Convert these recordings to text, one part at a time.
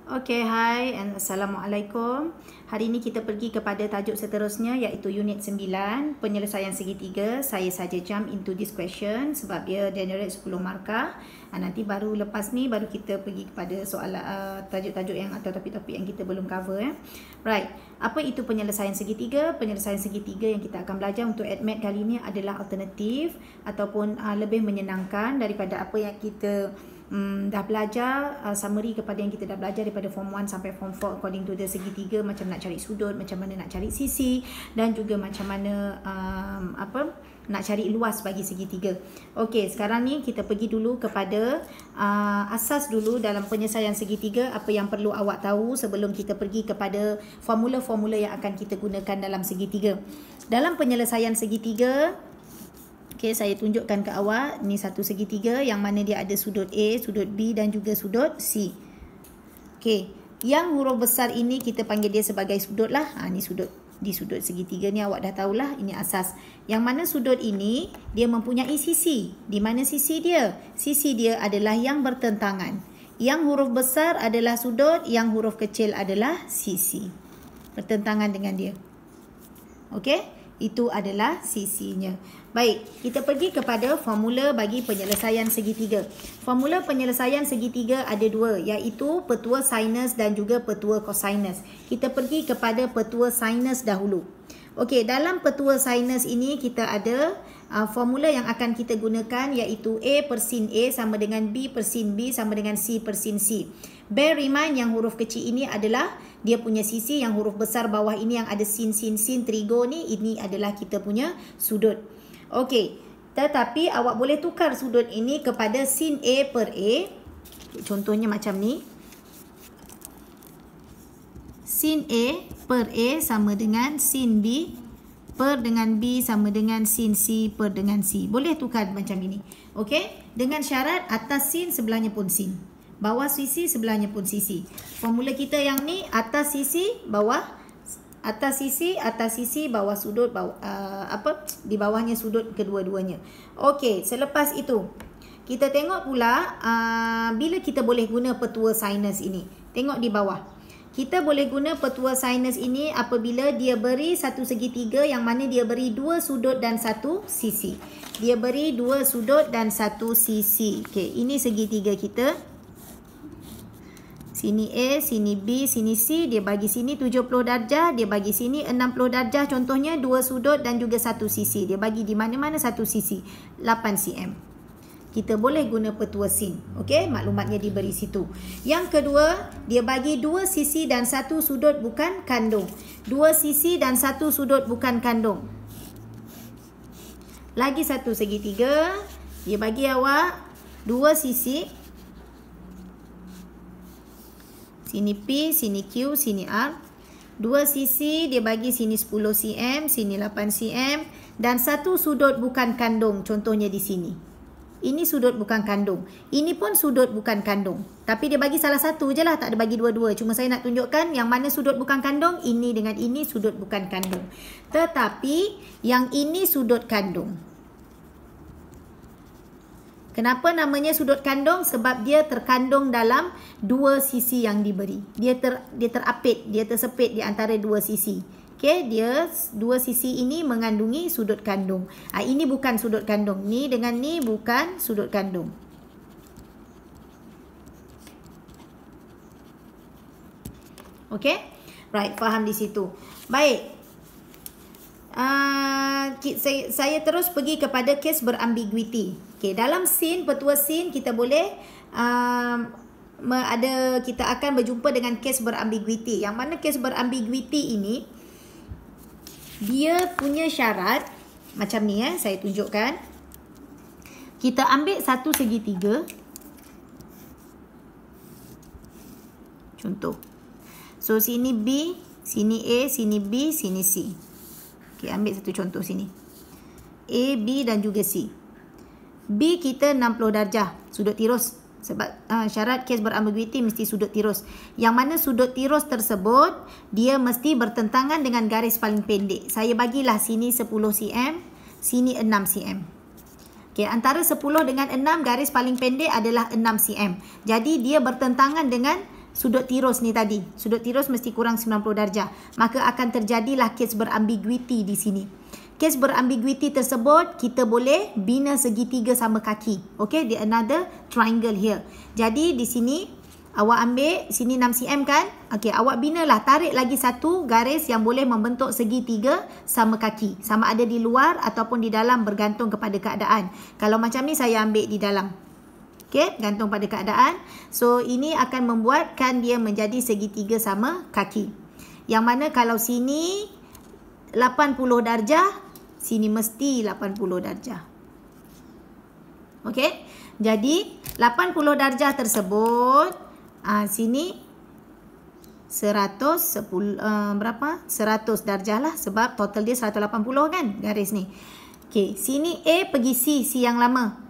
Okey, hai and Assalamualaikum. Hari ini kita pergi kepada tajuk seterusnya iaitu unit 9, penyelesaian segitiga. Saya saja jump into this question sebab dia generate 10 markah. Nanti baru lepas ni baru kita pergi kepada soalan tajuk-tajuk yang atau topik-topik yang kita belum cover. Right. Apa itu penyelesaian segitiga? Penyelesaian segitiga yang kita akan belajar untuk ADMAT kali ini adalah alternatif ataupun lebih menyenangkan daripada apa yang kita dah belajar, summary kepada yang kita dah belajar daripada form 1 sampai form 4 according to the segitiga, macam nak cari sudut, macam mana nak cari sisi dan juga macam mana nak cari luas bagi segitiga. Okey, sekarang ni kita pergi dulu kepada asas dulu dalam penyelesaian segitiga, apa yang perlu awak tahu sebelum kita pergi kepada formula-formula yang akan kita gunakan dalam segitiga. Dalam penyelesaian segitiga, okay, saya tunjukkan ke awak, ni satu segitiga yang mana dia ada sudut A, sudut B dan juga sudut C. Okey, yang huruf besar ini kita panggil dia sebagai sudut lah. Ni sudut, di sudut segitiga ni awak dah tahulah, ini asas. Yang mana sudut ini dia mempunyai sisi. Di mana sisi dia? Sisi dia adalah yang bertentangan. Yang huruf besar adalah sudut, yang huruf kecil adalah sisi. Bertentangan dengan dia. Okey? Itu adalah sisinya. Baik, kita pergi kepada formula bagi penyelesaian segitiga. Formula penyelesaian segitiga ada dua, iaitu petua sinus dan juga petua cosinus. Kita pergi kepada petua sinus dahulu. Okey, dalam petua sinus ini kita ada formula yang akan kita gunakan, iaitu A per sin A sama dengan B per sin B sama dengan C per sin C. Bear in mind yang huruf kecil ini adalah dia punya sisi, yang huruf besar bawah ini yang ada sin trigo ni, ini adalah kita punya sudut. Okey, tetapi awak boleh tukar sudut ini kepada sin A per A. Contohnya macam ni. Sin A per A sama dengan sin B per dengan B sama dengan sin C per dengan C. Boleh tukar macam ini. Okey, dengan syarat atas sin sebelahnya pun sin, bawah sisi sebelahnya pun sisi. Formula kita yang ni atas sisi, bawah, atas sisi, bawah sudut, bawah, di bawahnya sudut kedua-duanya. Okey, selepas itu kita tengok pula bila kita boleh guna petua sinus ini. Tengok di bawah. Kita boleh guna petua sinus ini apabila dia beri satu segitiga yang mana dia beri dua sudut dan satu sisi. Dia beri dua sudut dan satu sisi. Okey, ini segitiga kita. Sini A, sini B, sini C, dia bagi sini 70 darjah, dia bagi sini 60 darjah. Contohnya dua sudut dan juga satu sisi. Dia bagi di mana-mana satu sisi, 8 cm. Kita boleh guna petua sin. Okey, maklumatnya diberi situ. Yang kedua, dia bagi dua sisi dan satu sudut bukan kandung. Dua sisi dan satu sudut bukan kandung. Lagi satu segitiga, dia bagi awak dua sisi. Sini P, sini Q, sini R. Dua sisi dia bagi sini 10 cm, sini 8 cm dan satu sudut bukan kandung, contohnya di sini. Ini sudut bukan kandung. Ini pun sudut bukan kandung. Tapi dia bagi salah satu je lah, tak ada bagi dua-dua. Cuma saya nak tunjukkan yang mana sudut bukan kandung, ini dengan ini sudut bukan kandung. Tetapi yang ini sudut kandung. Kenapa namanya sudut kandung? Sebab dia terkandung dalam dua sisi yang diberi. Dia terapit, dia tersepit di antara dua sisi. Okey, dia dua sisi ini mengandungi sudut kandung. Ini bukan sudut kandung. Ni dengan ni bukan sudut kandung. Okey? Right, faham di situ. Baik. Saya terus pergi kepada kes berambiguiti. Okay, dalam sin, petua sin kita boleh kita akan berjumpa dengan kes berambiguiti. Yang mana kes berambiguiti ini dia punya syarat macam ni, saya tunjukkan. Kita ambil satu segitiga. Contoh. So sini B, sini A, sini B, sini C. Okey, ambil satu contoh sini. A, B dan juga C. B kita 60 darjah, sudut tirus. Sebab syarat kes berambiguiti mesti sudut tirus. Yang mana sudut tirus tersebut dia mesti bertentangan dengan garis paling pendek. Saya bagilah sini 10 cm, sini 6 cm. Okey, antara 10 dengan 6 garis paling pendek adalah 6 cm. Jadi dia bertentangan dengan sudut tirus ni tadi. Sudut tirus mesti kurang 90 darjah. Maka akan terjadilah kes berambiguiti di sini. Kes berambiguiti tersebut, kita boleh bina segitiga sama kaki. Okay, di another triangle here. Jadi di sini, awak ambil sini 6 cm kan? Okay, awak binalah, tarik lagi satu garis yang boleh membentuk segitiga sama kaki. Sama ada di luar ataupun di dalam, bergantung kepada keadaan. Kalau macam ni saya ambil di dalam. Okay, gantung pada keadaan. So, ini akan membuatkan dia menjadi segitiga sama kaki. Yang mana kalau sini 80 darjah, sini mesti 80 darjah. Okay, jadi 80 darjah tersebut, sini 110, berapa? 100 darjah lah, sebab total dia 180 kan garis ni. Okay, sini A pergi C yang lama.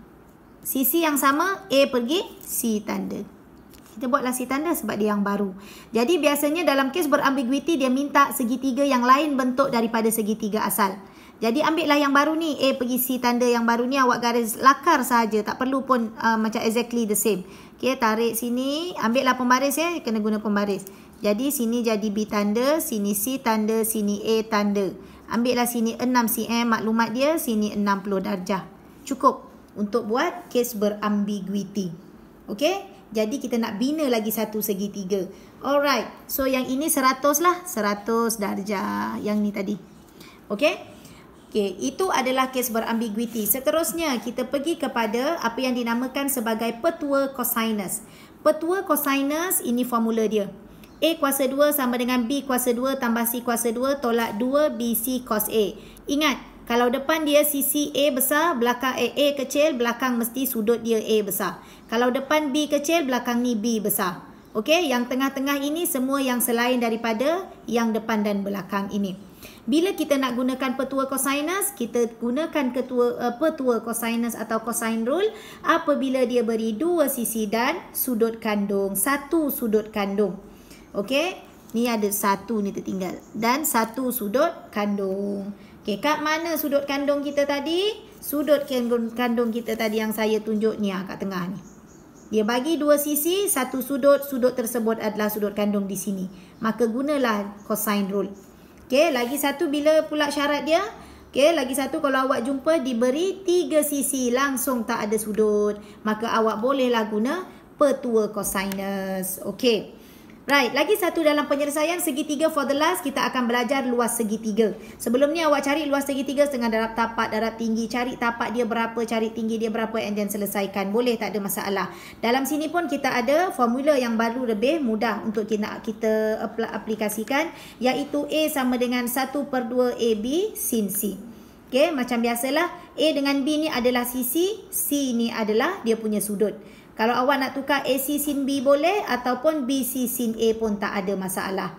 Sisi yang sama, A pergi C tanda. Kita buatlah C tanda sebab dia yang baru. Jadi biasanya dalam kes berambiguiti, dia minta segitiga yang lain bentuk daripada segitiga asal. Jadi ambillah yang baru ni, A pergi C tanda yang baru ni, awak garis lakar saja, tak perlu pun macam exactly the same. Okay, tarik sini, ambillah pembaris ya, kena guna pembaris. Jadi sini jadi B tanda, sini C tanda, sini A tanda. Ambillah sini 6 cm, maklumat dia sini 60 darjah. Cukup untuk buat kes berambiguiti. Okey, jadi kita nak bina lagi satu segitiga. Alright, so yang ini 100 lah, 100 darjah yang ni tadi. Okey, itu adalah kes berambiguiti. Seterusnya kita pergi kepada apa yang dinamakan sebagai petua cosinus. Petua cosinus, ini formula dia. A kuasa 2 sama dengan B kuasa 2 tambah C kuasa 2 tolak 2 BC cos A. Ingat, kalau depan dia sisi A besar, belakang A kecil, belakang mesti sudut dia A besar. Kalau depan B kecil, belakang ni B besar. Okey, yang tengah-tengah ini semua yang selain daripada yang depan dan belakang ini. Bila kita nak gunakan petua cosinus, kita gunakan petua cosinus atau cosine rule apabila dia beri dua sisi dan sudut kandung, satu sudut kandung. Okey, ni ada satu ni tertinggal dan satu sudut kandung. Okey, kat mana sudut kandung kita tadi? Sudut kandung kita tadi yang saya tunjuk ni, kat tengah ni. Dia bagi dua sisi, satu sudut, sudut tersebut adalah sudut kandung di sini. Maka gunalah cosine rule. Okey, lagi satu bila pula syarat dia? Okey, lagi satu kalau awak jumpa diberi 3 sisi langsung tak ada sudut, maka awak bolehlah guna petua cosinus. Okey. Right, lagi satu dalam penyelesaian segitiga for the last, kita akan belajar luas segitiga. Sebelum ni awak cari luas segitiga setengah darab tapak, darab tinggi, cari tapak dia berapa, cari tinggi dia berapa, and then selesaikan. Boleh, tak ada masalah. Dalam sini pun kita ada formula yang baru lebih mudah untuk kita aplikasikan, iaitu A sama dengan 1/2 AB sin C. Okay, macam biasalah, A dengan B ni adalah sisi, C ni adalah dia punya sudut. Kalau awak nak tukar AC sin B boleh, ataupun BC sin A pun tak ada masalah.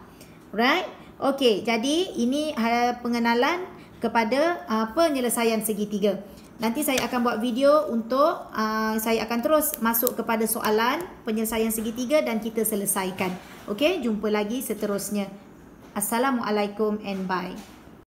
Right? Okey, jadi ini pengenalan kepada penyelesaian segitiga. Nanti saya akan buat video untuk, saya akan terus masuk kepada soalan penyelesaian segitiga dan kita selesaikan. Okey, jumpa lagi seterusnya. Assalamualaikum and bye.